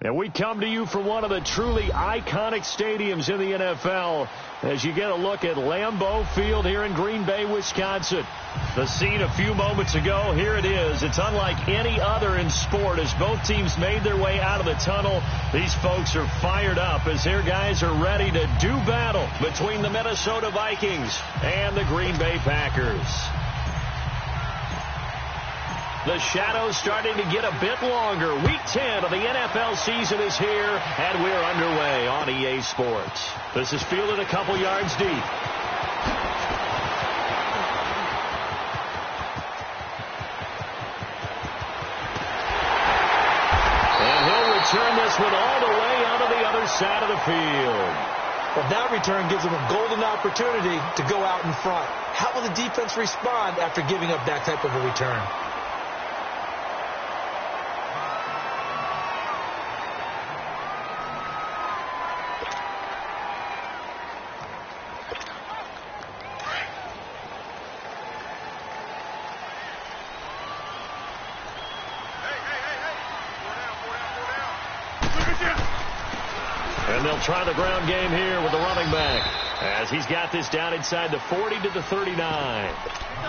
And we come to you from one of the truly iconic stadiums in the NFL as you get a look at Lambeau Field here in Green Bay, Wisconsin. The scene a few moments ago, here it is. It's unlike any other in sport as both teams made their way out of the tunnel. These folks are fired up as their guys are ready to do battle between the Minnesota Vikings and the Green Bay Packers. The shadow's starting to get a bit longer. Week 10 of the NFL season is here, and we're underway on EA Sports. This is fielded a couple yards deep. And he'll return this one all the way onto the other side of the field. Well, that return gives him a golden opportunity to go out in front. How will the defense respond after giving up that type of a return? And they'll try the ground game here with the running back as he's got this down inside the 40 to the 39.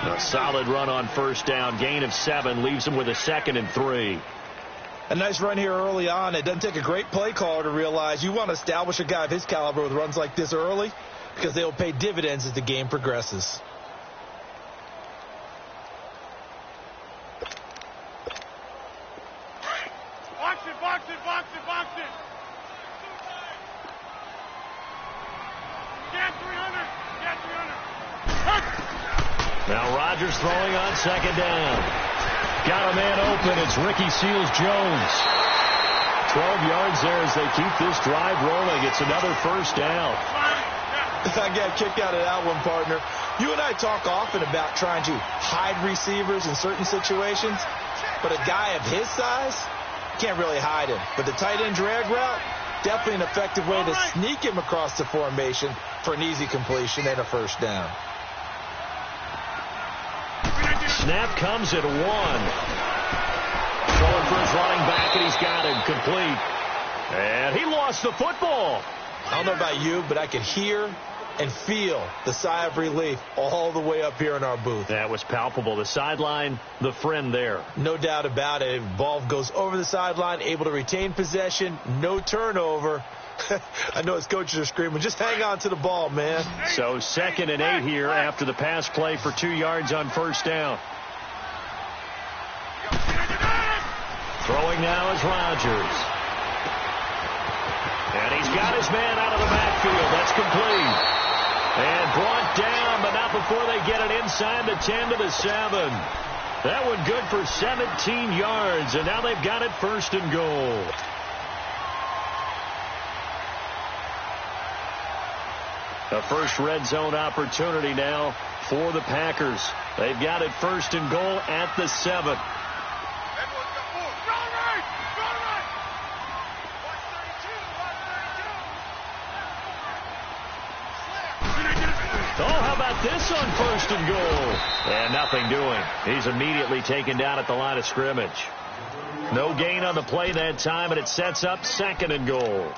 A solid run on first down. Gain of 7 leaves him with a 2nd and 3. A nice run here early on. It doesn't take a great play caller to realize you want to establish a guy of his caliber with runs like this early because they will pay dividends as the game progresses. Box it. Now Rodgers throwing on 2nd down. Got a man open. It's Ricky Seals-Jones. 12 yards there as they keep this drive rolling. It's another first down. I got a kick out of that one, partner. You and I talk often about trying to hide receivers in certain situations, but a guy of his size can't really hide him. But the tight end drag route, definitely an effective way to sneak him across the formation for an easy completion and a first down. Snap comes at 1. Throwing for his running back, and he's got him complete. And he lost the football. I don't know about you, but I could hear and feel the sigh of relief all the way up here in our booth. That was palpable. The sideline, the friend there. No doubt about it. Ball goes over the sideline, able to retain possession, no turnover. I know his coaches are screaming, just hang on to the ball, man. So 2nd and 8 here after the pass play for 2 yards on first down. Throwing now is Rodgers. And he's got his man out of the backfield. That's complete. And brought down, but not before they get it inside the 10 to the 7. That one good for 17 yards, and now they've got it 1st and goal. The first red zone opportunity now for the Packers. They've got it 1st and goal at the 7. Oh, how about this on 1st and goal? And nothing doing. He's immediately taken down at the line of scrimmage. No gain on the play that time, and it sets up 2nd and goal.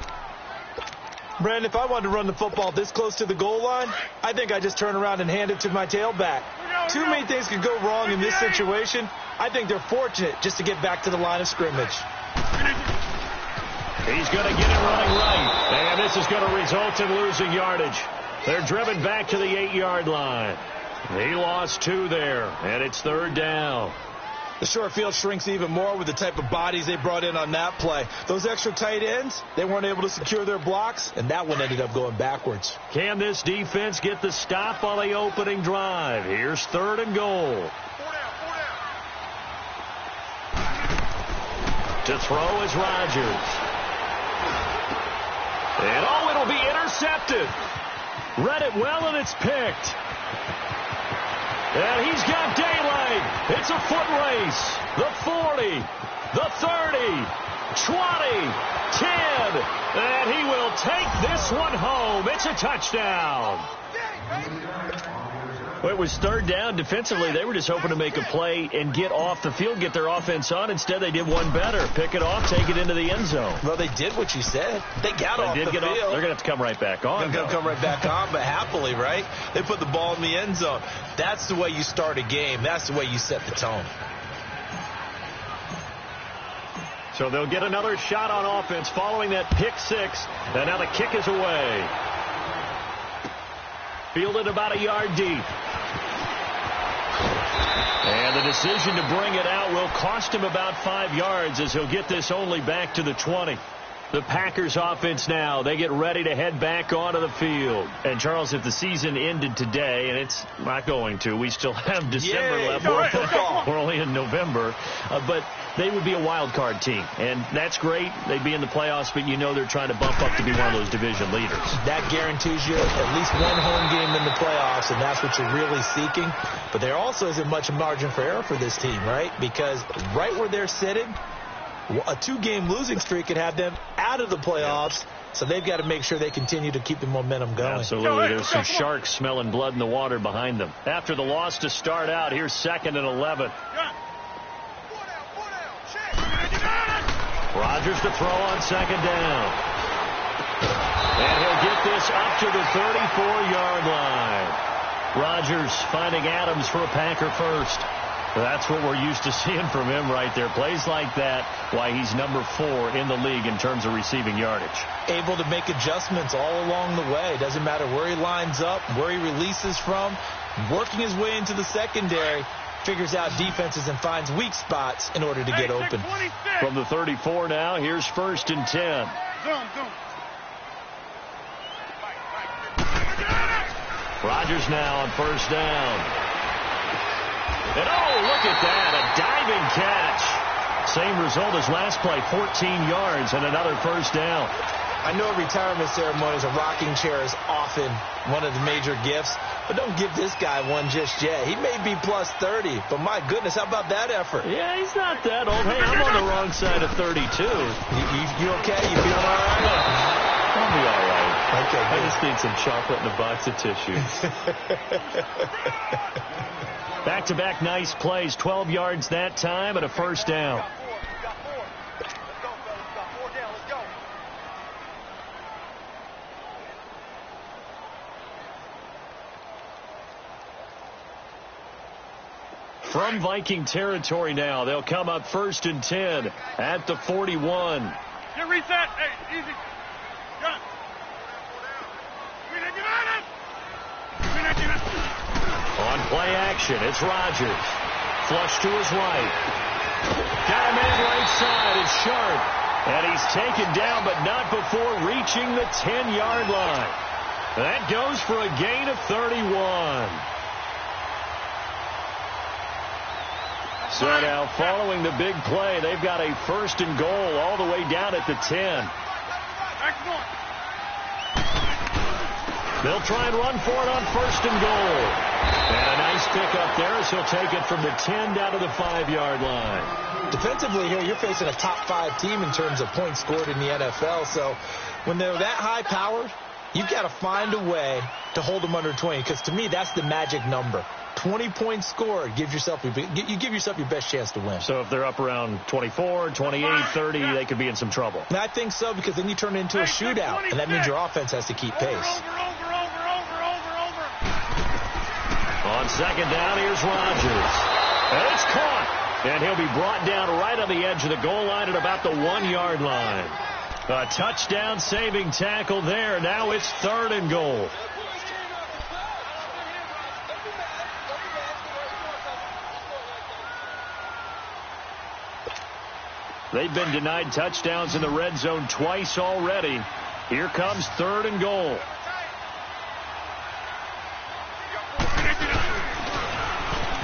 Brandon, if I wanted to run the football this close to the goal line, I think I just turn around and hand it to my tailback. Too many things could go wrong in this situation. I think they're fortunate just to get back to the line of scrimmage. He's going to get it running right, and this is going to result in losing yardage. They're driven back to the 8-yard line. He lost 2 there, and it's 3rd down. The short field shrinks even more with the type of bodies they brought in on that play. Those extra tight ends, they weren't able to secure their blocks, and that one ended up going backwards. Can this defense get the stop on the opening drive? Here's 3rd and goal. To throw is Rodgers. And oh, it'll be intercepted. Read it well, and it's picked. And he's got daylight. It's a foot race. The 40, the 30, 20, 10. And he will take this one home. It's a touchdown. Well, it was third down. Defensively, they were just hoping to make a play and get off the field, get their offense on. Instead, they did one better. Pick it off, take it into the end zone. Well, they did what you said. They got off the field. They're going to have to come right back on. They're going to come right back on, but happily, right? They put the ball in the end zone. That's the way you start a game. That's the way you set the tone. So they'll get another shot on offense following that pick six. And now the kick is away. Fielded about a yard deep. And the decision to bring it out will cost him about 5 yards as he'll get this only back to the 20. The Packers offense now, they get ready to head back onto the field. And, Charles, if the season ended today, and it's not going to, we still have December left. We're only in November. But they would be a wild card team. And that's great. They'd be in the playoffs, but you know they're trying to bump up to be one of those division leaders. That guarantees you at least one home game in the playoffs, and that's what you're really seeking. But there also isn't much margin for error for this team, right? Because right where they're sitting, a 2-game losing streak could have them out of the playoffs, so they've got to make sure they continue to keep the momentum going. Absolutely. There's some sharks smelling blood in the water behind them. After the loss to start out, here's 2nd and 11. Rodgers to throw on 2nd down. And he'll get this up to the 34-yard line. Rodgers finding Adams for a Packer first. That's what we're used to seeing from him right there. Plays like that, why he's number 4 in the league in terms of receiving yardage. Able to make adjustments all along the way. Doesn't matter where he lines up, where he releases from. Working his way into the secondary, figures out defenses and finds weak spots in order to get open. From the 34 now, here's 1st and 10. Rodgers now on 1st down. And oh, look at that, a diving catch. Same result as last play, 14 yards and another 1st down. I know retirement ceremonies, a rocking chair is often one of the major gifts, but don't give this guy one just yet. He may be plus 30, but my goodness, how about that effort? Yeah, he's not that old. Hey, I'm on the wrong side of 32. You okay? You feeling all right? I'll be all right. Okay, I just need some chocolate and a box of tissues. Back-to-back nice plays, 12 yards that time and a 1st down. From Viking territory now, they'll come up 1st and 10 at the 41. Get reset. Hey, easy. Gun. On play action, it's Rodgers. Flush to his right. Got a man right side. It's Sharp. And he's taken down, but not before reaching the 10-yard line. That goes for a gain of 31. So now, following the big play, they've got a 1st and goal all the way down at the 10. They'll try and run for it on 1st and goal. And a nice pickup there as he'll take it from the 10 down to the 5-yard line. Defensively here, you're facing a top 5 team in terms of points scored in the NFL. So when they're that high-powered, you've got to find a way to hold them under 20. Because to me, that's the magic number. 20 points scored, you give yourself your best chance to win. So if they're up around 24, 28, 30, they could be in some trouble. And I think so, because then you turn it into a shootout, and that means your offense has to keep pace. On 2nd down, here's Rodgers. And it's caught. And he'll be brought down right on the edge of the goal line at about the 1-yard line. A touchdown saving tackle there. Now it's 3rd and goal. They've been denied touchdowns in the red zone twice already. Here comes 3rd and goal.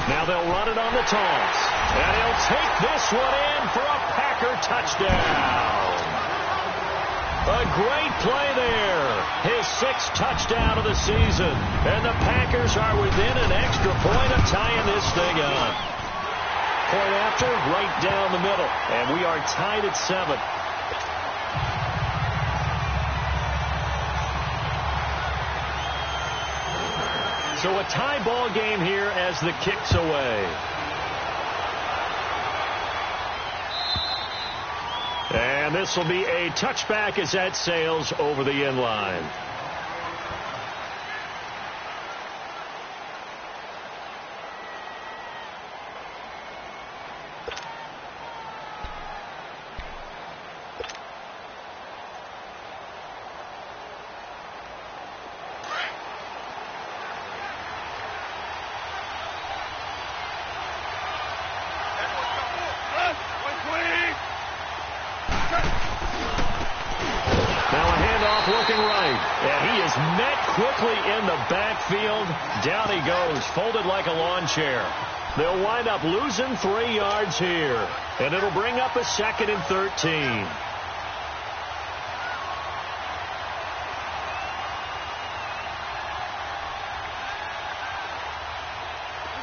Now they'll run it on the toss. And he'll take this one in for a Packer touchdown. A great play there. His 6th touchdown of the season. And the Packers are within an extra point of tying this thing up. Point after, right down the middle. And we are tied at 7. So a tie ball game here as the kick's away. And this will be a touchback as that sails over the end line. Looking right, and he is met quickly in the backfield. Down he goes, folded like a lawn chair. They'll wind up losing 3 yards here, and it'll bring up a 2nd and 13.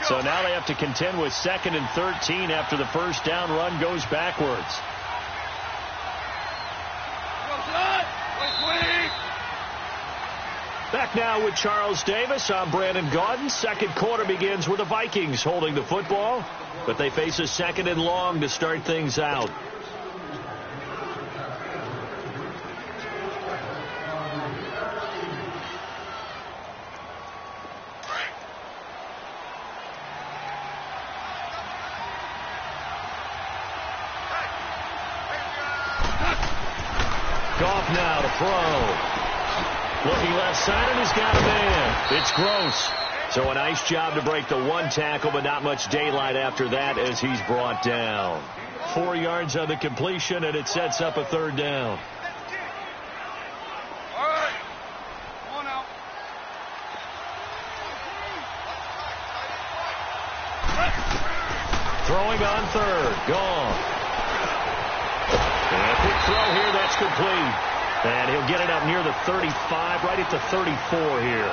So now they have to contend with 2nd and 13 after the first down run goes backwards. Back now with Charles Davis. I'm Brandon Gaudin. Second quarter begins with the Vikings holding the football, but they face a 2nd and long to start things out. Goff now to throw. Looking left side, and he's got a man. It's Gross. So a nice job to break the 1 tackle, but not much daylight after that as he's brought down. 4 yards on the completion, and it sets up a 3rd down. All right. Come on now. Throwing on 3rd. Gone. And a quick throw here. That's complete. And he'll get it up near the 35, right at the 34 here.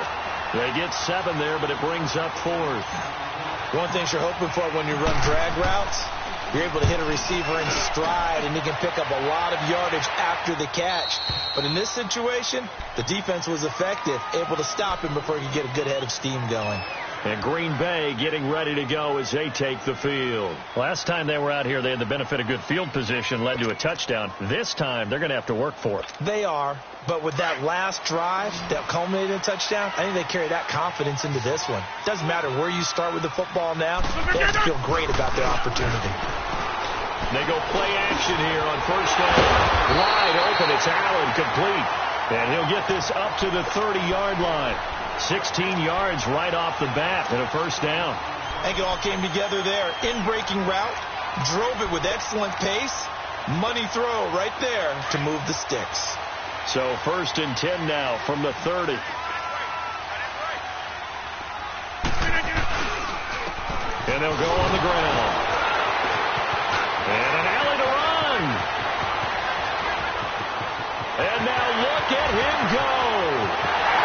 They get 7 there, but it brings up 4th. One thing you're hoping for when you run drag routes, you're able to hit a receiver in stride, and he can pick up a lot of yardage after the catch. But in this situation, the defense was effective, able to stop him before he could get a good head of steam going. And Green Bay getting ready to go as they take the field. Last time they were out here, they had the benefit of good field position, led to a touchdown. This time, they're going to have to work for it. They are, but with that last drive that culminated in a touchdown, I think they carry that confidence into this one. Doesn't matter where you start with the football now, they have to feel great about their opportunity. They go play action here on 1st down. Wide open, it's Allen, complete. And he'll get this up to the 30-yard line. 16 yards right off the bat and a 1st down. I think it all came together there. In-breaking route, drove it with excellent pace. Money throw right there to move the sticks. So 1st and 10 now from the 30. And they'll go on the ground. And an alley to run. And now look at him go.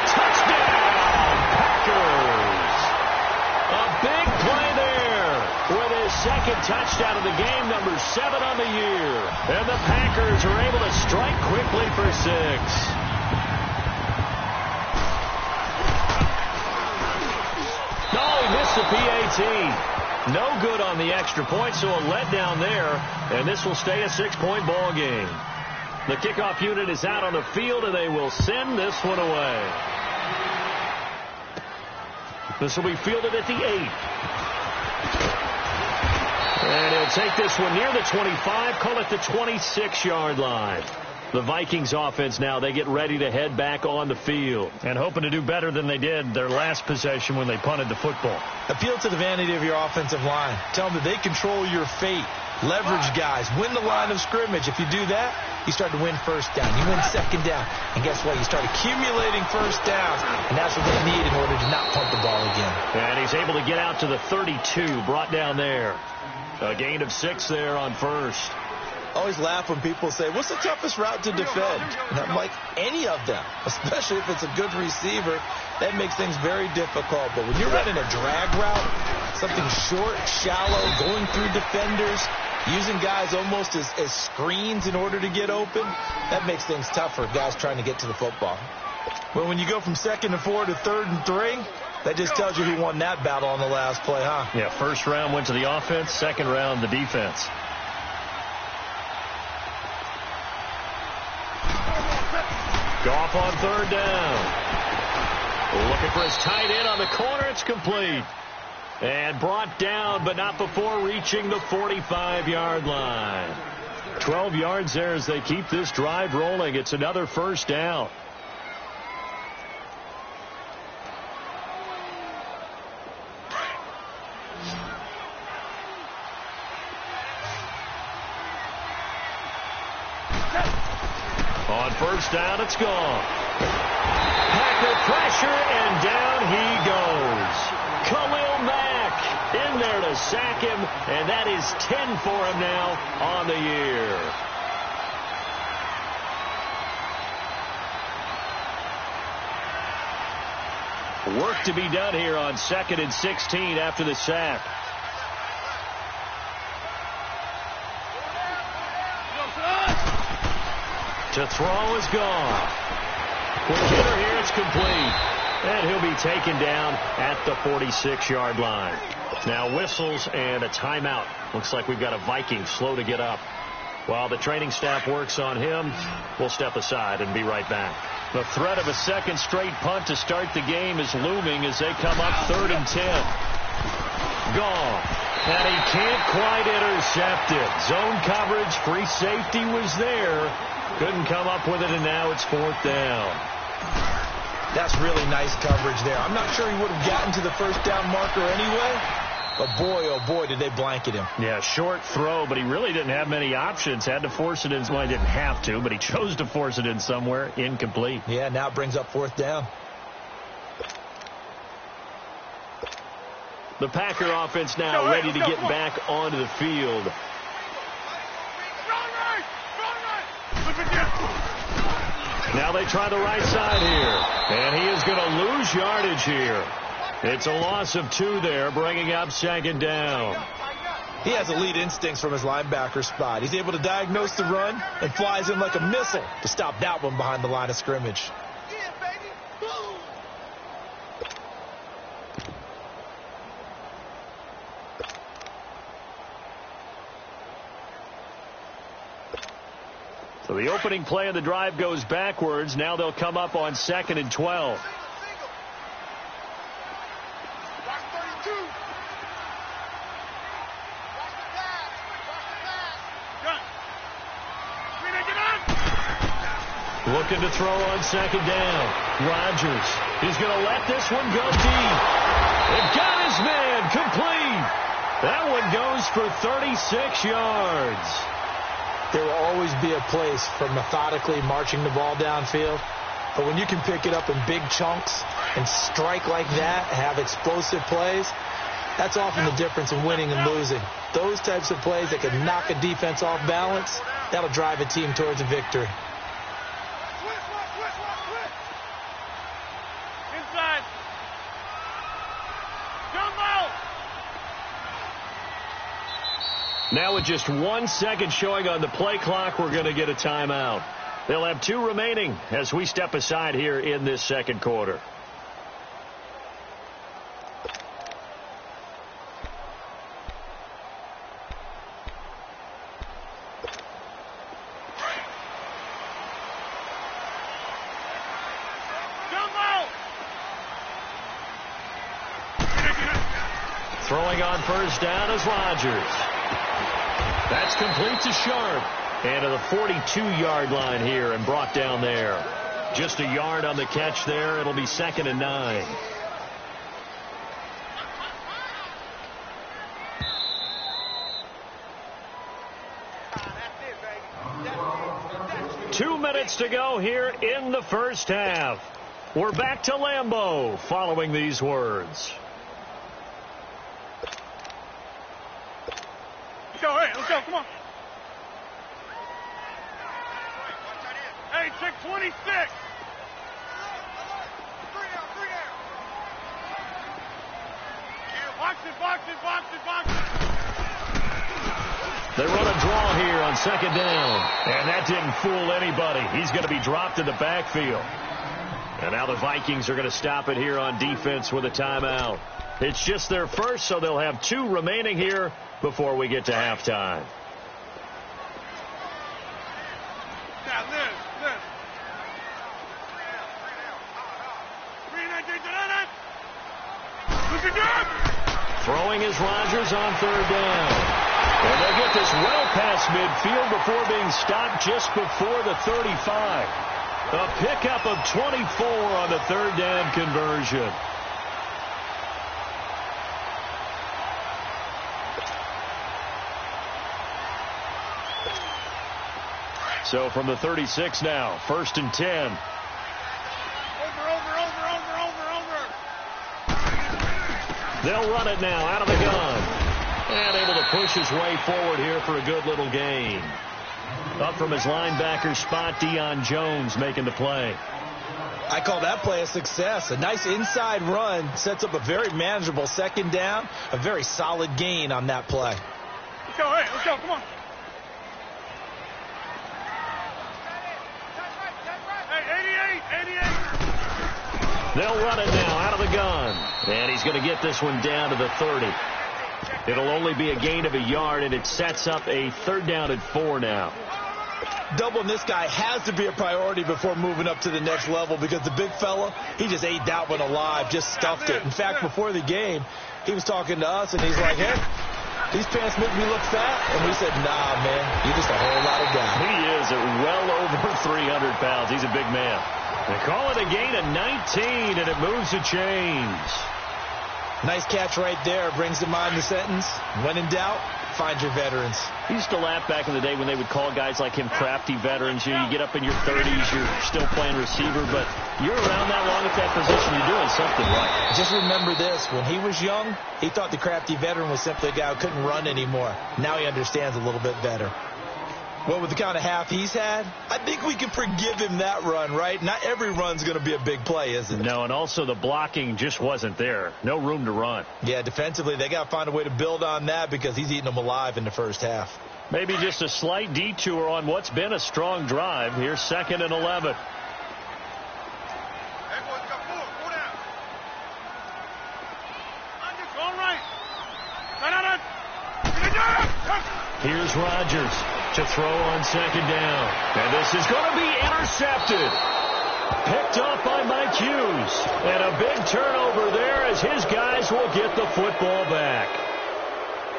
Touchdown! A big play there with his 2nd touchdown of the game, number 7 on the year. And the Packers are able to strike quickly for 6. Oh, he missed the PAT. No good on the extra point, so a letdown there. And this will stay a 6-point ball game. The kickoff unit is out on the field, and they will send this one away. This will be fielded at the 8. And he'll take this one near the 25, call it the 26-yard line. The Vikings offense now, they get ready to head back on the field. And hoping to do better than they did their last possession when they punted the football. Appeal to the vanity of your offensive line. Tell them that they control your fate. Leverage guys. Win the line of scrimmage. If you do that, you start to win 1st down. You win 2nd down. And guess what? You start accumulating 1st downs. And that's what they need in order to not punt the ball again. And he's able to get out to the 32. Brought down there. A gain of 6 there on 1st. Always laugh when people say, what's the toughest route to defend? And I'm like, any of them, especially if it's a good receiver. That makes things very difficult. But when you're running a drag route, something short, shallow, going through defenders, using guys almost as screens in order to get open, that makes things tough for guys trying to get to the football. But when you go from 2nd and 4 to 3rd and 3, That just tells you who won that battle on the last play, huh? Yeah, first round went to the offense, second round the defense. Goff on third down. Looking for his tight end on the corner. It's complete. And brought down, but not before reaching the 45-yard line. 12 yards there as they keep this drive rolling. It's another first down. On first down, it's gone. Packer pressure, and down he goes. Khalil Mack in there to sack him, and that is 10 for him now on the year. Work to be done here on 2nd and 16 after the sack. To throw is gone. Quick hitter here, it's complete. And he'll be taken down at the 46-yard line. Now whistles and a timeout. Looks like we've got a Viking slow to get up. While the training staff works on him, we'll step aside and be right back. The threat of a second straight punt to start the game is looming as they come up 3rd and 10. Gone. And he can't quite intercept it. Zone coverage, free safety was there. Couldn't come up with it, and now it's 4th down. That's really nice coverage there. I'm not sure he would have gotten to the first down marker anyway, but boy, oh boy, did they blanket him. Yeah, short throw, but he really didn't have many options. Had to force it in. Well, he didn't have to, but he chose to force it in somewhere. Incomplete. Yeah, now it brings up 4th down. The Packer offense now ready to get back onto the field. Now they try the right side here. And he is going to lose yardage here. It's a loss of 2 there, bringing up 2nd down. He has elite instincts from his linebacker spot. He's able to diagnose the run and flies in like a missile to stop that one behind the line of scrimmage. So the opening play of the drive goes backwards. Now they'll come up on 2nd and 12. Looking to throw on 2nd down. Rodgers. He's going to let this one go deep. They've got his man complete. That one goes for 36 yards. There will always be a place for methodically marching the ball downfield. But when you can pick it up in big chunks and strike like that, have explosive plays, that's often the difference in winning and losing. Those types of plays that can knock a defense off balance, that'll drive a team towards a victory. Inside. Jumbo. Now with just 1 second showing on the play clock, we're going to get a timeout. They'll have 2 remaining as we step aside here in this second quarter. Throwing on first down is Rodgers. That's complete to Sharp. And to the 42-yard line here and brought down there. Just a yard on the catch there. It'll be 2nd and 9. Two minutes to go here in the first half. We're back to Lambeau following these words. Let's go, come on. Hey, check 26. Box it. They run a draw here on 2nd down. And that didn't fool anybody. He's going to be dropped in the backfield. And now the Vikings are going to stop it here on defense with a timeout. It's just their first, so they'll have 2 remaining here before we get to halftime. Throwing is Rodgers on 3rd down. And they'll get this well past midfield before being stopped just before the 35. A pickup of 24 on the 3rd down conversion. So from the 36 now, 1st and 10. They'll run it now out of the gun. And able to push his way forward here for a good little gain. Up from his linebacker spot, Deion Jones making the play. I call that play a success. A nice inside run sets up a very manageable 2nd down. A very solid gain on that play. Let's go, hey, let's go, come on. Hey, 88. They'll run it now out of the gun. And he's going to get this one down to the 30. It'll only be a gain of a yard, and it sets up a 3rd down and 4 now. Doubling this guy has to be a priority before moving up to the next level, because the big fella, he just ate that one alive, just stuffed it. In fact, before the game, he was talking to us, and he's like, hey, these pants make me look fat. And we said, nah, man, you're just a whole lot of guy. He is at well over 300 pounds. He's a big man. They call it a gain of 19, and it moves the chains. Nice catch right there. Brings to mind the sentence, when in doubt, find your veterans. He used to laugh back in the day when they would call guys like him crafty veterans. You get up in your 30s, you're still playing receiver, but you're around that long at that position, you're doing something right. Just remember this. When he was young, he thought the crafty veteran was simply a guy who couldn't run anymore. Now he understands a little bit better. Well, with the kind of half he's had, I think we can forgive him that run, right? Not every run's going to be a big play, is it? No, and also the blocking just wasn't there. No room to run. Yeah, defensively, they got to find a way to build on that, because he's eating them alive in the first half. Maybe just a slight detour on what's been a strong drive. Here's 2nd and 11. Here's Rodgers to throw on 2nd down. And this is going to be intercepted. Picked off by Mike Hughes. And a big turnover there as his guys will get the football back.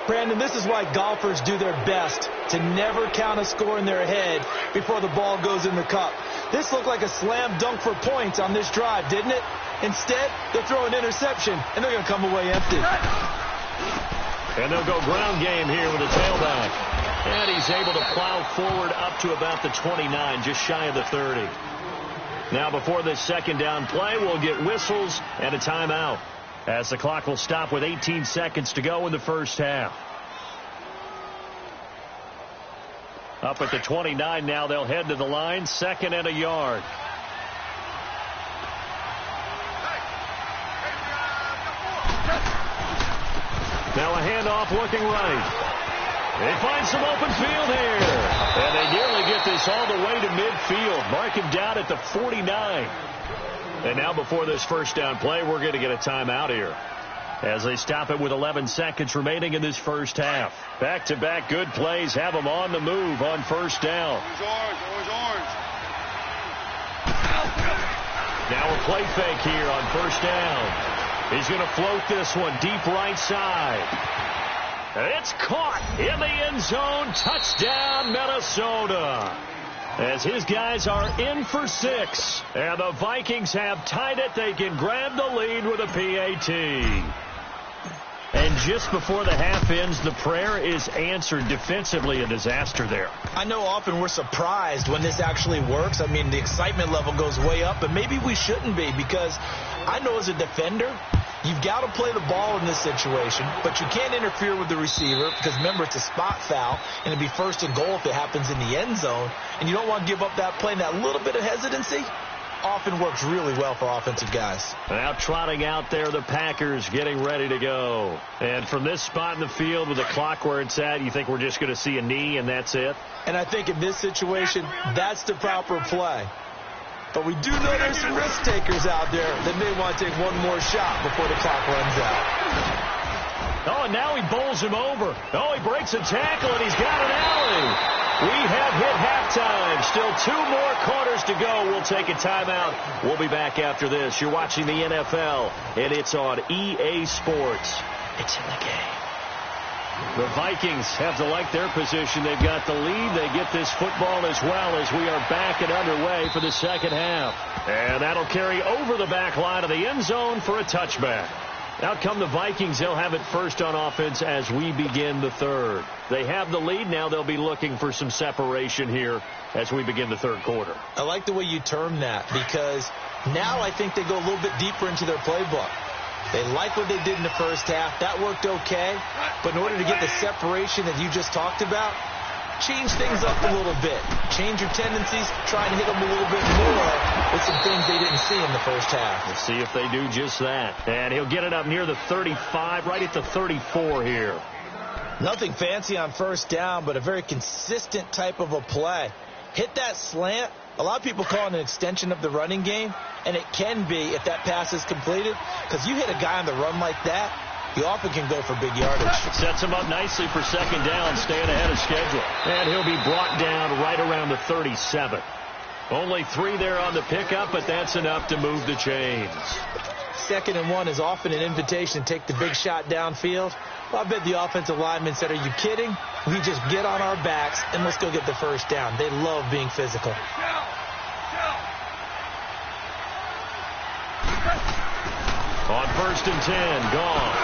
Brandon, this is why golfers do their best to never count a score in their head before the ball goes in the cup. This looked like a slam dunk for points on this drive, didn't it? Instead, they'll throw an interception, and they're going to come away empty. And they'll go ground game here with a tailback. And he's able to plow forward up to about the 29, just shy of the 30. Now before this 2nd down play, we'll get whistles and a timeout, as the clock will stop with 18 seconds to go in the first half. Up at the 29 now, they'll head to the line, 2nd and a yard. Now a handoff looking right. They find some open field here. And they nearly get this all the way to midfield. Mark him down at the 49. And now before this first down play, we're going to get a timeout here, as they stop it with 11 seconds remaining in this first half. Back-to-back good plays have them on the move on 1st down. Always orange. Now a play fake here on 1st down. He's going to float this one deep right side. It's caught in the end zone. Touchdown, Minnesota. As his guys are in for 6. And the Vikings have tied it. They can grab the lead with a PAT. And just before the half ends, the prayer is answered. Defensively, a disaster there. I know often we're surprised when this actually works. I mean, the excitement level goes way up, but maybe we shouldn't be, because I know as a defender, you've got to play the ball in this situation, but you can't interfere with the receiver, because remember, it's a spot foul, and it'd be 1st and goal if it happens in the end zone, and you don't want to give up that play. And that little bit of hesitancy often works really well for offensive guys. Now trotting out there, the Packers getting ready to go. And from this spot in the field with the clock where it's at, you think we're just going to see a knee and that's it? And I think in this situation, that's the proper play. But we do know there's some risk takers out there that may want to take one more shot before the clock runs out. Oh, and now he bowls him over. Oh, he breaks a tackle, and he's got an alley. We have hit halftime. Still 2 more quarters to go. We'll take a timeout. We'll be back after this. You're watching the NFL, and it's on EA Sports. It's in the game. The Vikings have to like their position. They've got the lead. They get this football as well as we are back and underway for the second half. And that'll carry over the back line of the end zone for a touchback. Out come the Vikings. They'll have it first on offense as we begin the third. They have the lead. Now they'll be looking for some separation here as we begin the third quarter. I like the way you term that because now I think they go a little bit deeper into their playbook. They like what they did in the first half. That worked okay. But in order to get the separation that you just talked about, change things up a little bit. Change your tendencies. Try and hit them a little bit more with some things they didn't see in the first half. Let's see if they do just that. And he'll get it up near the 35, right at the 34 here. Nothing fancy on first down, but a very consistent type of a play. Hit that slant. A lot of people call it an extension of the running game, and it can be if that pass is completed, because you hit a guy on the run like that, he often can go for big yardage. Sets him up nicely for second down, staying ahead of schedule. And he'll be brought down right around the 37. Only 3 there on the pickup, but that's enough to move the chains. 2nd and 1 is often an invitation to take the big shot downfield. Well, I bet the offensive lineman said, are you kidding? We just get on our backs and let's go get the first down. They love being physical. On 1st and 10, gone.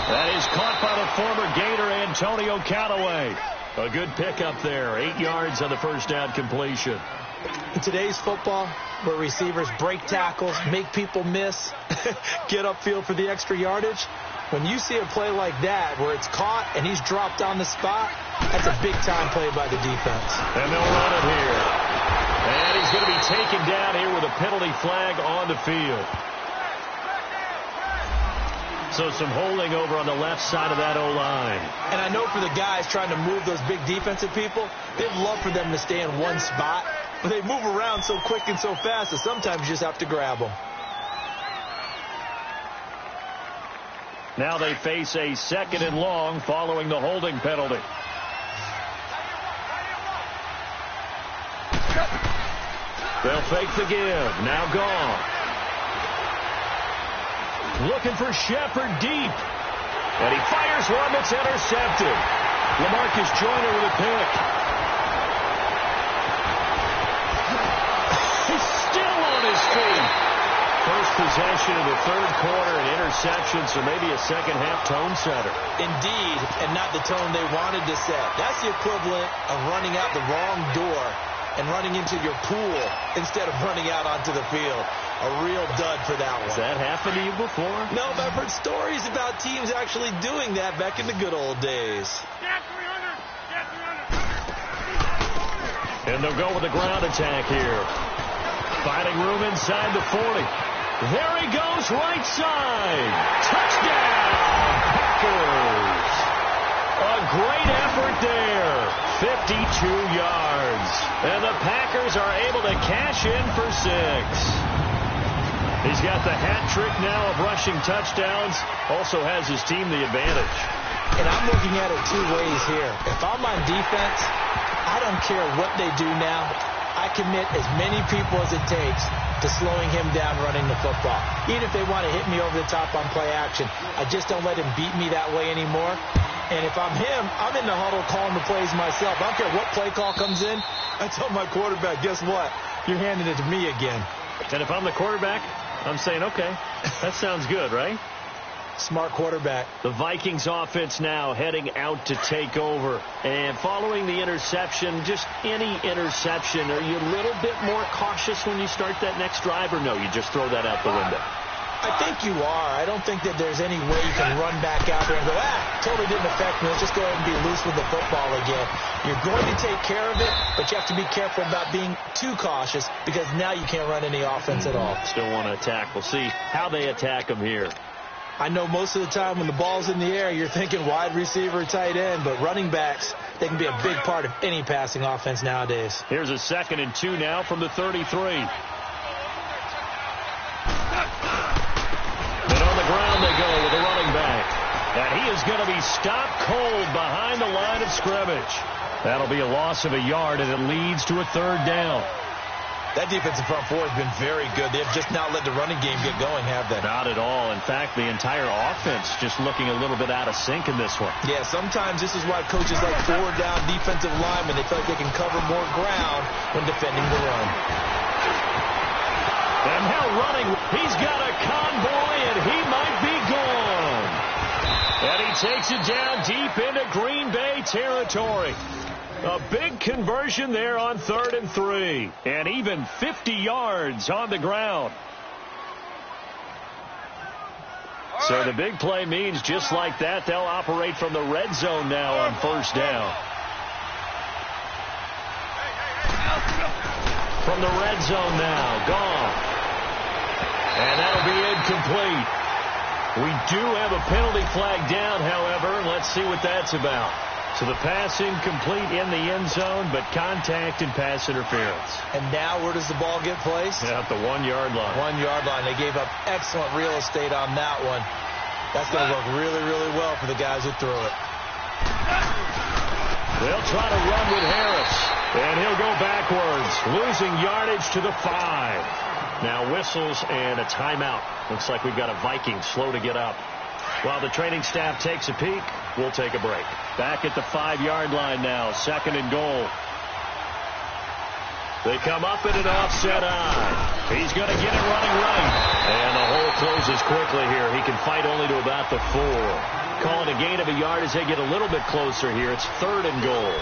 That is caught by the former Gator Antonio Callaway. A good pickup there. 8 yards on the first down completion. In today's football, where receivers break tackles, make people miss, get upfield for the extra yardage, when you see a play like that where it's caught and he's dropped on the spot, that's a big-time play by the defense. And they'll run it here. And he's going to be taken down here with a penalty flag on the field. So some holding over on the left side of that O-line. And I know for the guys trying to move those big defensive people, they'd love for them to stay in one spot. But they move around so quick and so fast that sometimes you just have to grab them. Now they face a 2nd and long following the holding penalty. They'll fake the give. Now gone. Looking for Shepard deep. And he fires one that's intercepted. LaMarcus Joyner with a pick. He's still on his feet. First possession of the third quarter, an interception, so maybe a second-half tone setter. Indeed, and not the tone they wanted to set. That's the equivalent of running out the wrong door and running into your pool instead of running out onto the field. A real dud for that one. Has that happened to you before? No, but I've heard stories about teams actually doing that back in the good old days. Get 300! Get 300! And they'll go with a ground attack here. Finding room inside the 40. There he goes, right side. Touchdown, Packers. A great effort there. 52 yards. And the Packers are able to cash in for 6. He's got the hat trick now of rushing touchdowns. Also has his team the advantage. And I'm looking at it 2 ways here. If I'm on defense, I don't care what they do now. I commit as many people as it takes to slowing him down running the football. Even if they want to hit me over the top on play action, I just don't let him beat me that way anymore. And if I'm him, I'm in the huddle calling the plays myself. I don't care what play call comes in. I tell my quarterback, guess what? You're handing it to me again. And if I'm the quarterback, I'm saying, okay, that sounds good, right? Smart quarterback. The Vikings offense now heading out to take over. And following the interception, just any interception, are you a little bit more cautious when you start that next drive, or no, you just throw that out the window? I think you are. I don't think that there's any way you can run back out there and go, totally didn't affect me. Let's just go ahead and be loose with the football again. You're going to take care of it, but you have to be careful about being too cautious because now you can't run any offense at all. Still want to attack. We'll see how they attack them here. I know most of the time when the ball's in the air, you're thinking wide receiver, tight end, but running backs, they can be a big part of any passing offense nowadays. Here's a 2nd and 2 now from the 33. is going to be stopped cold behind the line of scrimmage. That'll be a loss of a yard, and it leads to a third down. That defensive front four has been very good. They have just not let the running game get going, have they? Not at all. In fact, the entire offense just looking a little bit out of sync in this one. Yeah, sometimes this is why coaches like four-down defensive linemen. They feel like they can cover more ground when defending the run. And now running, he's got a convoy, and he might be gone. And he takes it down deep into Green Bay territory. A big conversion there on 3rd and 3. And even 50 yards on the ground. So the big play means just like that, they'll operate from the red zone now on 1st down. From the red zone now, gone. And that'll be incomplete. We do have a penalty flag down, however. Let's see what that's about. So the pass incomplete in the end zone, but contact and pass interference. And now where does the ball get placed? At the 1-yard line. 1-yard line. They gave up excellent real estate on that one. That's going to work really, really well for the guys who threw it. They'll try to run with Harris. And he'll go backwards, losing yardage to the 5. Now whistles and a timeout. Looks like we've got a Vikings slow to get up. While the training staff takes a peek, we'll take a break. Back at the 5-yard line now, 2nd and goal. They come up in an offset eye. He's going to get it running right. And the hole closes quickly here. He can fight only to about the 4. Calling a gain of a yard as they get a little bit closer here. It's 3rd and goal.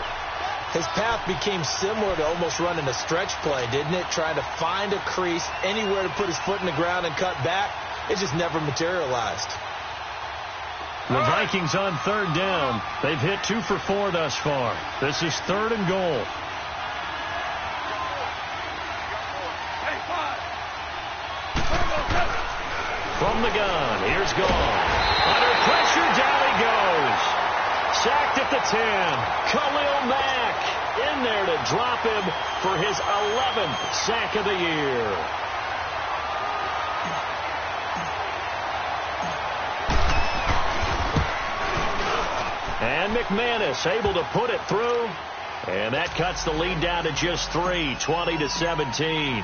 His path became similar to almost running a stretch play, didn't it? Trying to find a crease, anywhere to put his foot in the ground and cut back. It just never materialized. The Vikings on 3rd down. They've hit 2 for 4 thus far. This is 3rd and goal. From the gun, here's Gone. Under pressure, down he goes. Sacked at the 10. Khalil Mack in there to drop him for his 11th sack of the year. And McManus able to put it through. And that cuts the lead down to just 3, 20-17.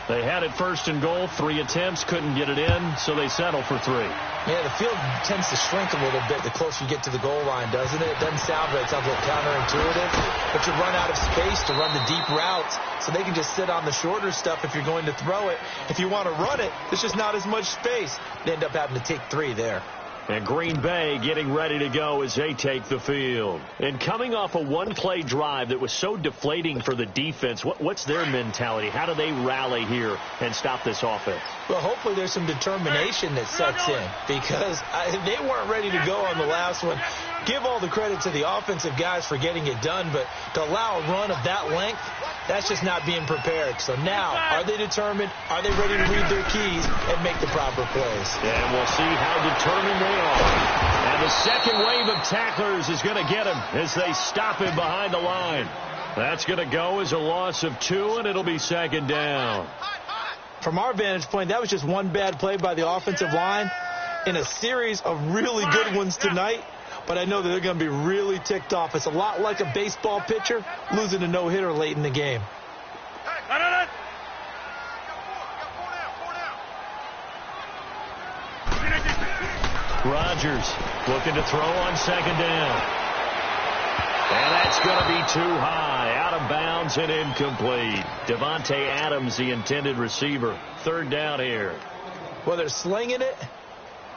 They had it 1st and goal, 3 attempts, couldn't get it in, so they settle for 3. Yeah, the field tends to shrink a little bit the closer you get to the goal line, doesn't it? It doesn't sound right. It sounds a little counterintuitive. But you run out of space to run the deep routes, so they can just sit on the shorter stuff if you're going to throw it. If you want to run it, there's just not as much space. They end up having to take 3 there. And Green Bay getting ready to go as they take the field. And coming off a one-play drive that was so deflating for the defense, what's their mentality? How do they rally here and stop this offense? Well, hopefully there's some determination that sets in, because they weren't ready to go on the last one. Give all the credit to the offensive guys for getting it done, but to allow a run of that length, that's just not being prepared. So now, are they determined? Are they ready to read their keys and make the proper plays? And we'll see how determined they are. And the second wave of tacklers is going to get him as they stop him behind the line. That's going to go as a loss of 2, and it'll be 2nd down. From our vantage point, that was just one bad play by the offensive line in a series of really good ones tonight. But I know that they're going to be really ticked off. It's a lot like a baseball pitcher losing a no-hitter late in the game. Rodgers looking to throw on 2nd down. And that's going to be too high. Out of bounds and incomplete. Devontae Adams, the intended receiver. 3rd down here. Well, they're slinging it.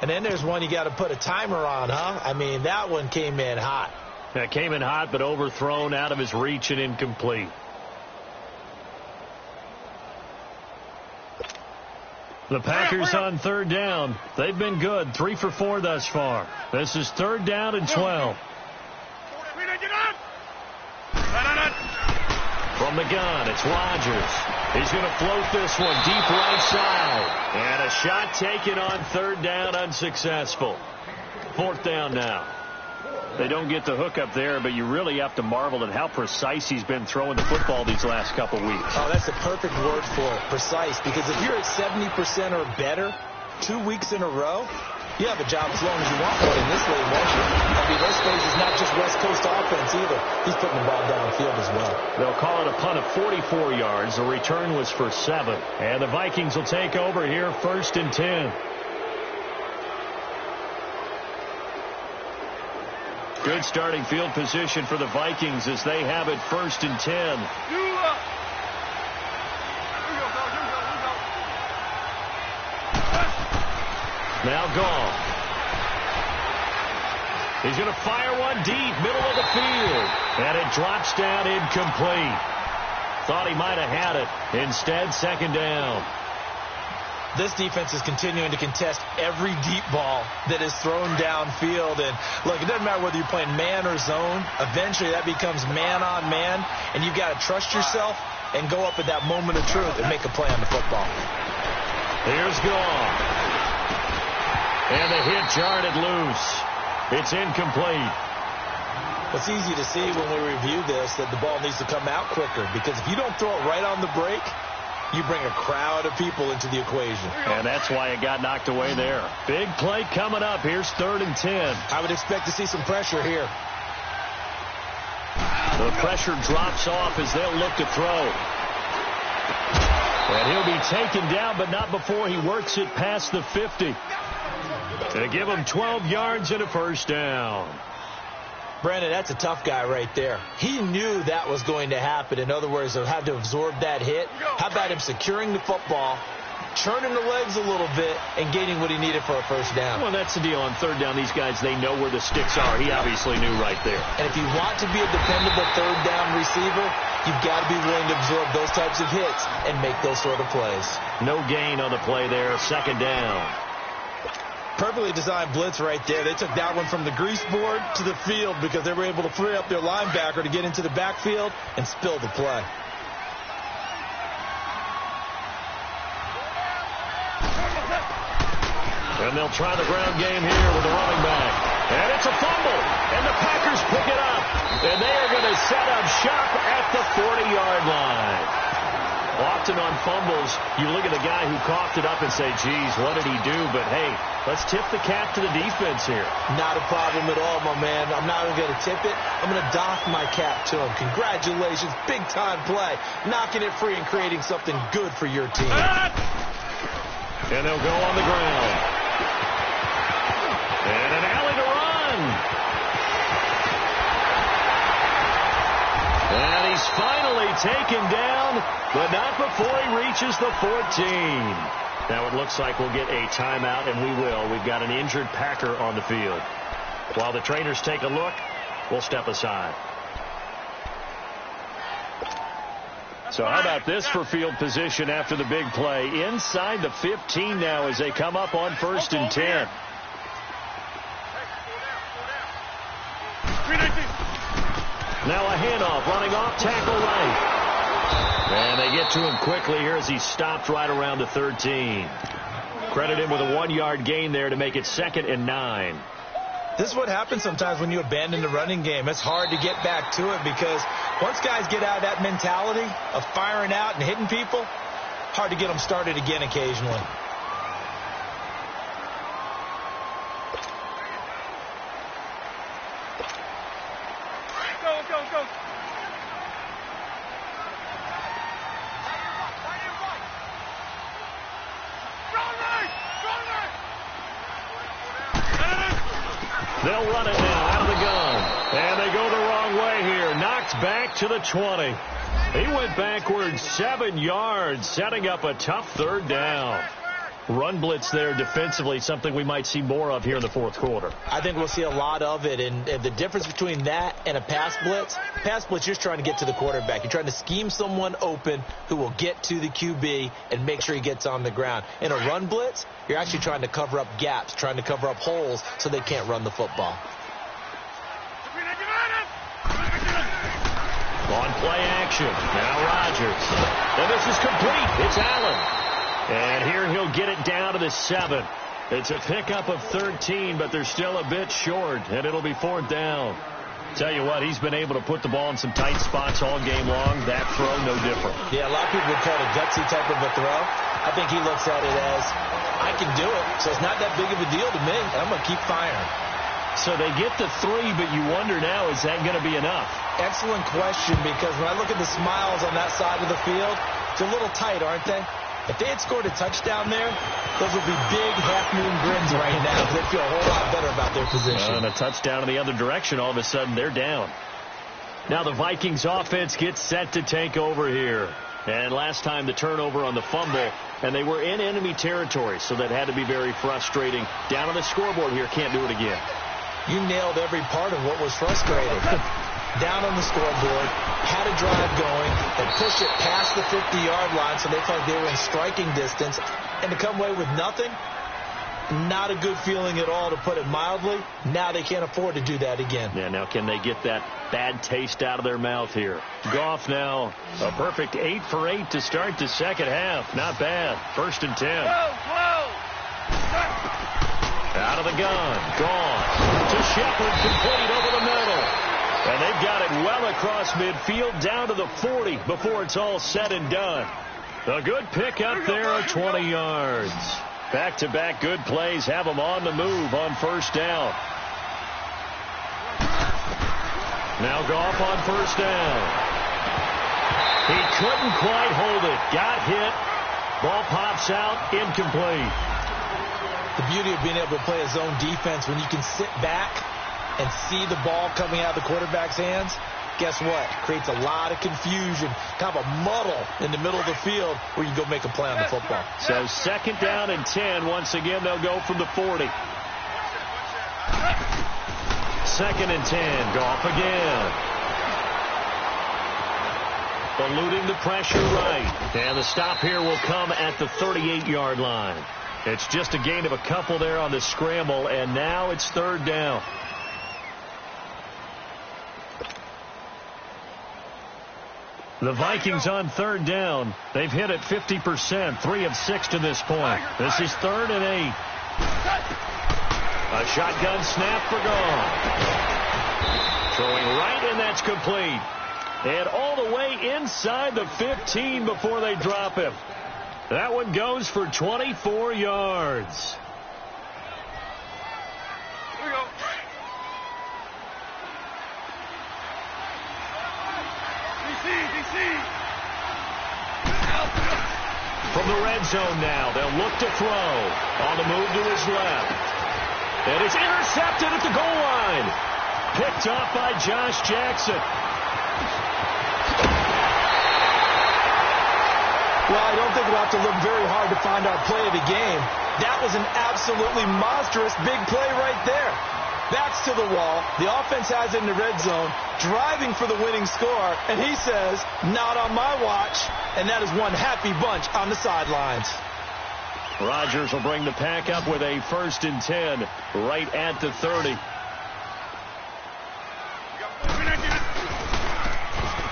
And then there's one you got to put a timer on, huh? I mean, that one came in hot. That came in hot, but overthrown, out of his reach and incomplete. The Packers on 3rd down. They've been good. 3 for 4 thus far. This is 3rd down and 12. From the gun, it's Rodgers. He's going to float this one deep right side. And a shot taken on 3rd down, unsuccessful. 4th down now. They don't get the hook up there, but you really have to marvel at how precise he's been throwing the football these last couple weeks. Oh, that's the perfect word for it, precise. Because if you're at 70% or better 2 weeks in a row, You have a job as long as you want one in this league, won't you? I mean, this phase is not just West Coast offense either. He's putting the ball downfield as well. They'll call it a punt of 44 yards. The return was for 7. And the Vikings will take over here, 1st and 10. Good starting field position for the Vikings as they have it 1st and 10. Now Gall. He's going to fire one deep, middle of the field. And it drops down incomplete. Thought he might have had it. Instead, 2nd down. This defense is continuing to contest every deep ball that is thrown downfield. And, look, it doesn't matter whether you're playing man or zone. Eventually, that becomes man on man. And you've got to trust yourself and go up at that moment of truth and make a play on the football. Here's Gall. And the hit jarred it loose. It's incomplete. It's easy to see when we review this that the ball needs to come out quicker, because if you don't throw it right on the break, you bring a crowd of people into the equation. And that's why it got knocked away there. Big play coming up. Here's 3rd and 10. I would expect to see some pressure here. The pressure drops off as they'll look to throw. And he'll be taken down, but not before he works it past the 50. To give him 12 yards and a 1st down. Brandon, that's a tough guy right there. He knew that was going to happen. In other words, he'll have to absorb that hit. How about him securing the football, churning the legs a little bit, and gaining what he needed for a 1st down? Well, that's the deal. On 3rd down, these guys, they know where the sticks are. He obviously knew right there. And if you want to be a dependable 3rd down receiver, you've got to be willing to absorb those types of hits and make those sort of plays. No gain on the play there. 2nd down. Perfectly designed blitz right there. They took that one from the grease board to the field because they were able to free up their linebacker to get into the backfield and spill the play. And they'll try the ground game here with the running back. And it's a fumble. And the Packers pick it up. And they are going to set up shop at the 40-yard line. Often on fumbles, you look at the guy who coughed it up and say, geez, what did he do? But, hey, let's tip the cap to the defense here. Not a problem at all, my man. I'm not even going to tip it. I'm going to doff my cap to him. Congratulations. Big-time play. Knocking it free and creating something good for your team. And they'll go on the ground. And an alley to run. And he's finally taken down, but not before he reaches the 14. Now it looks like we'll get a timeout, and we will. We've got an injured Packer on the field. While the trainers take a look, we'll step aside. So how about this for field position after the big play? Inside the 15 now as they come up on 1st and 10. Now a handoff, running off, tackle right. And they get to him quickly here as he stopped right around the 13. Credit him with a 1-yard gain there to make it 2nd and 9. This is what happens sometimes when you abandon the running game. It's hard to get back to it because once guys get out of that mentality of firing out and hitting people, hard to get them started again occasionally. Go. They'll run it now out of the gun. And they go the wrong way here. Knocked back to the 20. He went backwards 7 yards, setting up a tough 3rd down. Run blitz there defensively, something we might see more of here in the 4th quarter. I think we'll see a lot of it, and the difference between that and a pass blitz, you're just trying to get to the quarterback. You're trying to scheme someone open who will get to the QB and make sure he gets on the ground. In a run blitz, you're actually trying to cover up gaps, trying to cover up holes so they can't run the football. On play action, now Rodgers. And this is complete. It's Allen. And here he'll get it down to the 7. It's a pickup of 13, but they're still a bit short, and it'll be 4th down. Tell you what, he's been able to put the ball in some tight spots all game long. That throw, no different. Yeah, a lot of people would call it a gutsy type of a throw. I think he looks at it as, I can do it, so it's not that big of a deal to me. I'm going to keep firing. So they get the 3, but you wonder now, is that going to be enough? Excellent question, because when I look at the smiles on that side of the field, it's a little tight, aren't they? If they had scored a touchdown there, those would be big half-moon grins right now. They feel a whole lot better about their position. And a touchdown in the other direction, all of a sudden they're down. Now the Vikings offense gets set to take over here. And last time the turnover on the fumble, and they were in enemy territory, so that had to be very frustrating. Down on the scoreboard here, can't do it again. You nailed every part of what was frustrating. Down on the scoreboard, had a drive going, and pushed it past the 50-yard line so they felt like they were in striking distance. And to come away with nothing, not a good feeling at all, to put it mildly. Now they can't afford to do that again. Yeah, now can they get that bad taste out of their mouth here? Goff now, a perfect 8 for 8 to start the second half. Not bad. 1st and 10. Out of the gun. Gone. To Shepard, complete over the middle. And they've got it well across midfield down to the 40 before it's all said and done. A good pickup there of 20 yards. Back-to-back good plays have them on the move on 1st down. Now Goff on 1st down. He couldn't quite hold it. Got hit. Ball pops out. Incomplete. The beauty of being able to play a zone defense when you can sit back and see the ball coming out of the quarterback's hands, guess what? Creates a lot of confusion, kind of a muddle in the middle of the field where you go make a play on the football. So 2nd down and 10. Once again, they'll go from the 40. 2nd and 10. Goff again. Eluding the pressure right. And the stop here will come at the 38-yard line. It's just a gain of a couple there on the scramble, and now it's 3rd down. The Vikings on 3rd down. They've hit it 50%, 3 of 6 to this point. This is 3rd and 8. A shotgun snap for Goff. Throwing right, and that's complete. And all the way inside the 15 before they drop him. That one goes for 24 yards. Here we go. DC. From the red zone now, they'll look to throw. On the move to his left. And it's intercepted at the goal line. Picked off by Josh Jackson. Well, I don't think we'll have to look very hard to find our play of the game. That was an absolutely monstrous big play right there. Backs to the wall. The offense has it in the red zone, driving for the winning score, and he says, not on my watch. And that is one happy bunch on the sidelines. Rodgers will bring the pack up with a 1st and 10 right at the 30.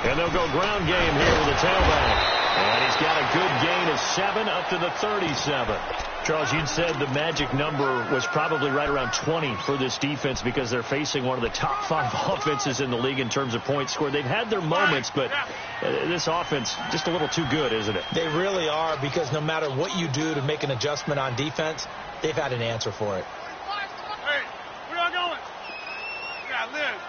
And they'll go ground game here with the tailback. And he's got a good gain of 7 up to the 37. Charles, you'd said the magic number was probably right around 20 for this defense because they're facing one of the top 5 offenses in the league in terms of points scored. They've had their moments, but this offense just a little too good, isn't it? They really are, because no matter what you do to make an adjustment on defense, they've had an answer for it. Hey, where y'all going? Yeah, Liz.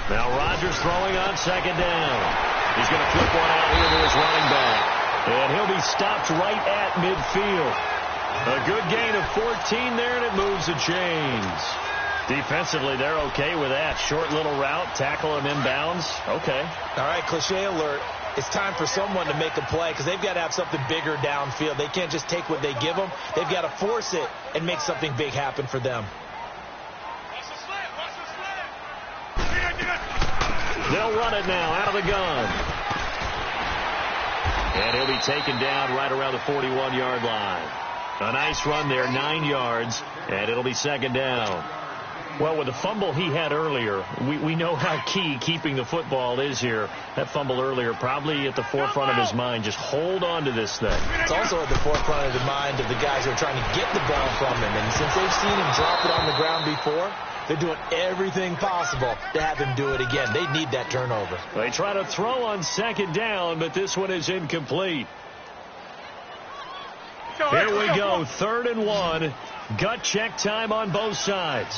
Now Rodgers throwing on 2nd down. He's going to flip one out here to his running back. And he'll be stopped right at midfield. A good gain of 14 there, and it moves the chains. Defensively, they're okay with that. Short little route, tackle him inbounds. Okay. All right, cliche alert. It's time for someone to make a play, because they've got to have something bigger downfield. They can't just take what they give them. They've got to force it and make something big happen for them. They'll run it now out of the gun. And he'll be taken down right around the 41-yard line. A nice run there, 9 yards, and it'll be 2nd down. Well, with the fumble he had earlier, we know how key keeping the football is here. That fumble earlier probably at the forefront of his mind. Just hold on to this thing. It's also at the forefront of the mind of the guys who are trying to get the ball from him. And since they've seen him drop it on the ground before, they're doing everything possible to have him do it again. They need that turnover. They try to throw on second down, but this one is incomplete. Here we go, 3rd and 1. Gut check time on both sides.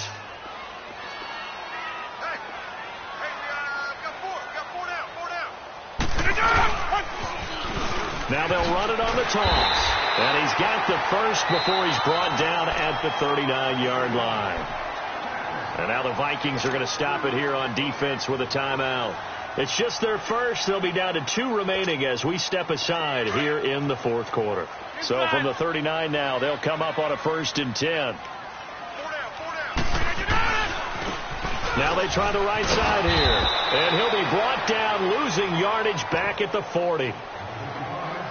Now they'll run it on the toss. And he's got the first before he's brought down at the 39-yard line. And now the Vikings are going to stop it here on defense with a timeout. It's just their first. They'll be down to 2 remaining as we step aside here in the 4th quarter. So from the 39 now, they'll come up on a 1st and 10. Now they try the right side here. And he'll be brought down, losing yardage back at the 40.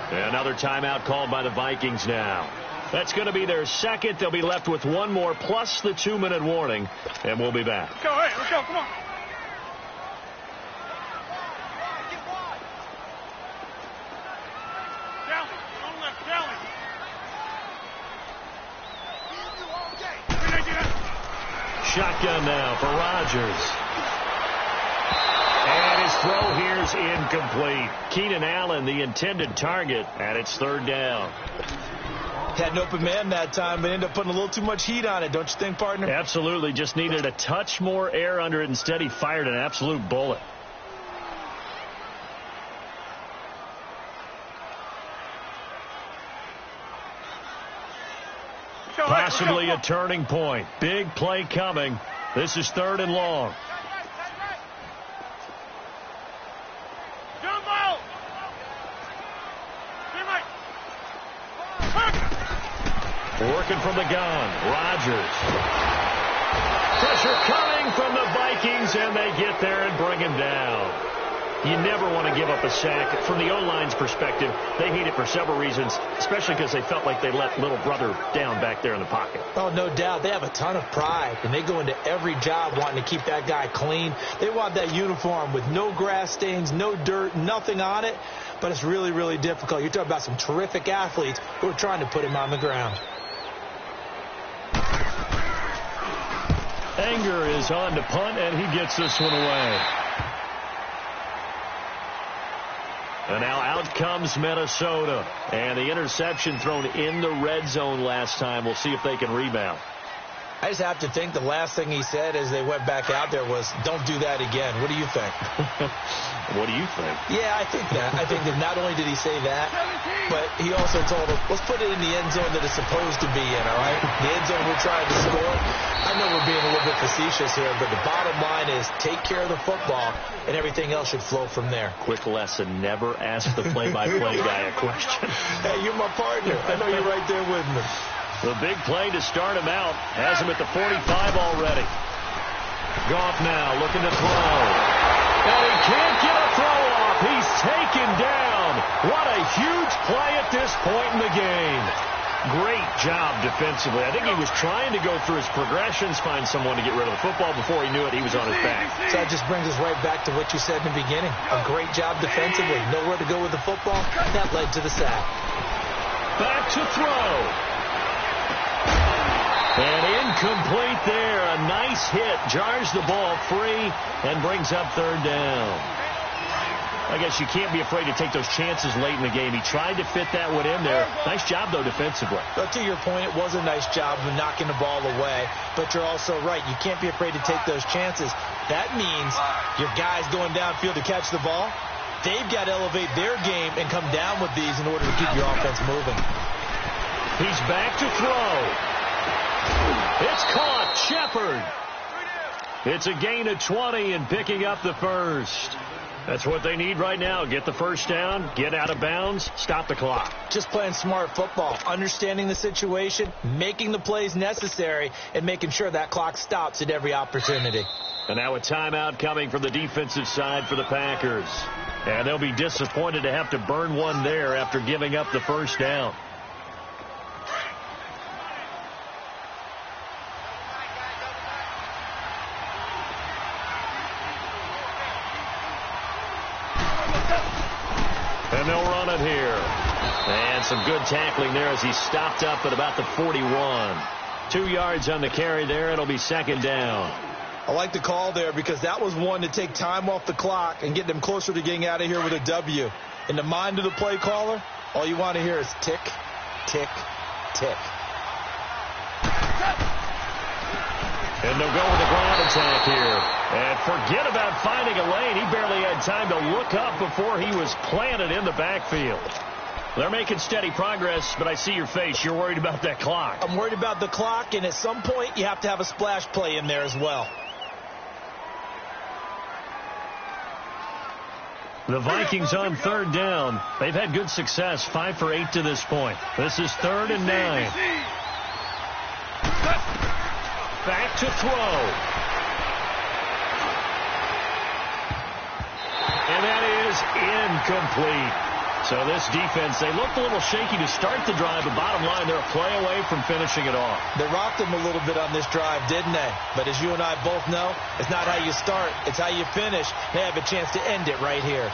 Another timeout called by the Vikings now. That's going to be their second. They'll be left with 1 more plus the 2-minute warning. And we'll be back. Let's go, hey, let's go, come on. Shotgun now for Rodgers. And his throw here's incomplete. Keenan Allen, the intended target, and it's 3rd down. Had an open man that time, but ended up putting a little too much heat on it, don't you think, partner? Absolutely. Just needed a touch more air under it. Instead, he fired an absolute bullet. Possibly a turning point. Big play coming. This is 3rd and long. Working from the gun. Rodgers. Pressure coming from the Vikings, and they get there and bring him down. You never want to give up a sack. From the O-line's perspective, they hate it for several reasons, especially because they felt like they let little brother down back there in the pocket. Oh, no doubt. They have a ton of pride, and they go into every job wanting to keep that guy clean. They want that uniform with no grass stains, no dirt, nothing on it, but it's really, really difficult. You're talking about some terrific athletes who are trying to put him on the ground. Anger is on to punt, and he gets this one away. And now out comes Minnesota. And the interception thrown in the red zone last time. We'll see if they can rebound. I just have to think the last thing he said as they went back out there was, don't do that again. What do you think? What do you think? Yeah, I think that. I think that not only did he say that, but he also told him, let's put it in the end zone that it's supposed to be in, all right? The end zone we're trying to score. I know we're being a little bit facetious here, but the bottom line is take care of the football, and everything else should flow from there. Quick lesson, never ask the play-by-play guy a question. Hey, you're my partner. I know you're right there with me. The big play to start him out. Has him at the 45 already. Goff now looking to throw. And he can't get a throw off. He's taken down. What a huge play at this point in the game. Great job defensively. I think he was trying to go through his progressions, find someone to get rid of the football. Before he knew it, he was on his back. So that just brings us right back to what you said in the beginning. A great job defensively. Nowhere to go with the football. That led to the sack. Back to throw. And incomplete there. A nice hit. Jars the ball free and brings up 3rd down. I guess you can't be afraid to take those chances late in the game. He tried to fit that one in there. Nice job, though, defensively. But to your point, it was a nice job of knocking the ball away. But you're also right. You can't be afraid to take those chances. That means your guys going downfield to catch the ball, they've got to elevate their game and come down with these in order to keep your offense moving. He's back to throw. It's caught. Shepard. It's a gain of 20 and picking up the first. That's what they need right now. Get the first down, get out of bounds, stop the clock. Just playing smart football, understanding the situation, making the plays necessary, and making sure that clock stops at every opportunity. And now a timeout coming from the defensive side for the Packers. And they'll be disappointed to have to burn one there after giving up the first down. And they'll run it here. And some good tackling there as he stopped up at about the 41. 2 yards on the carry there. It'll be second down. I like the call there because that was one to take time off the clock and get them closer to getting out of here with a W. In the mind of the play caller, all you want to hear is tick, tick, tick. And they'll go with the ground attack here. And forget about finding a lane. He barely had time to look up before he was planted in the backfield. They're making steady progress, but I see your face. You're worried about that clock. I'm worried about the clock, and at some point you have to have a splash play in there as well. The Vikings on third down. They've had good success, 5 for 8 to this point. This is 3rd and 9. Back to throw. And that is incomplete. So this defense, they looked a little shaky to start the drive, but bottom line, they're a play away from finishing it off. They rocked them a little bit on this drive, didn't they? But as you and I both know, it's not how you start, it's how you finish. They have a chance to end it right here.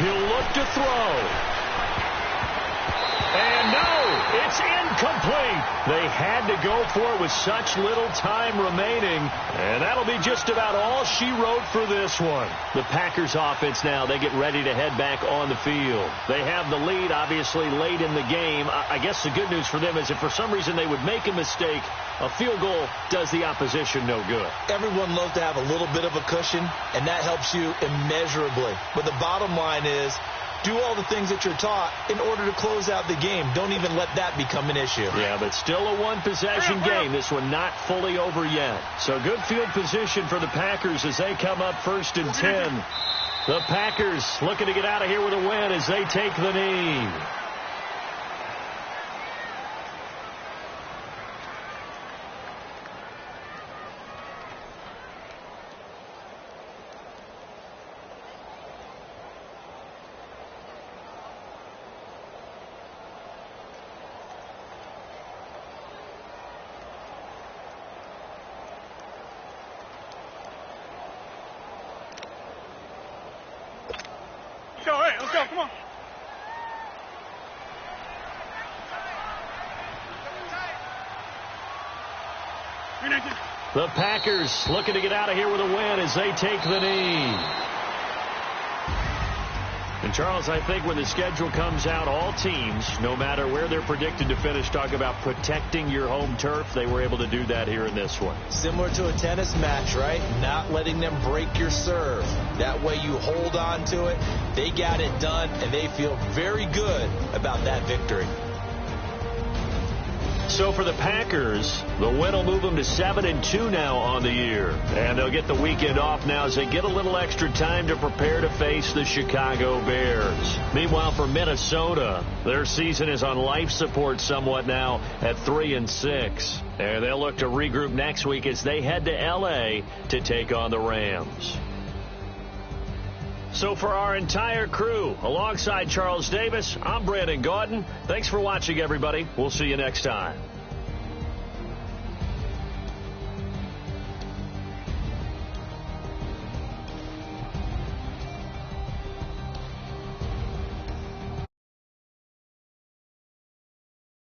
He'll look to throw. And no, it's incomplete. They had to go for it with such little time remaining. And that'll be just about all she wrote for this one. The Packers offense now, they get ready to head back on the field. They have the lead, obviously, late in the game. I guess the good news for them is if for some reason they would make a mistake, a field goal does the opposition no good. Everyone loves to have a little bit of a cushion, and that helps you immeasurably. But the bottom line is, do all the things that you're taught in order to close out the game. Don't even let that become an issue. Yeah, but still a one-possession game. This one not fully over yet. So good field position for the Packers as they come up 1st and 10. The Packers looking to get out of here with a win as they take the knee. Let's go, come on. The Packers looking to get out of here with a win as they take the knee. And, Charles, I think when the schedule comes out, all teams, no matter where they're predicted to finish, talk about protecting your home turf. They were able to do that here in this one. Similar to a tennis match, right? Not letting them break your serve. That way you hold on to it. They got it done, and they feel very good about that victory. So for the Packers, the win will move them to 7-2 now on the year. And they'll get the weekend off now as they get a little extra time to prepare to face the Chicago Bears. Meanwhile, for Minnesota, their season is on life support somewhat now at 3-6. And they'll look to regroup next week as they head to L.A. to take on the Rams. So for our entire crew, alongside Charles Davis, I'm Brandon Gaudin. Thanks for watching, everybody. We'll see you next time.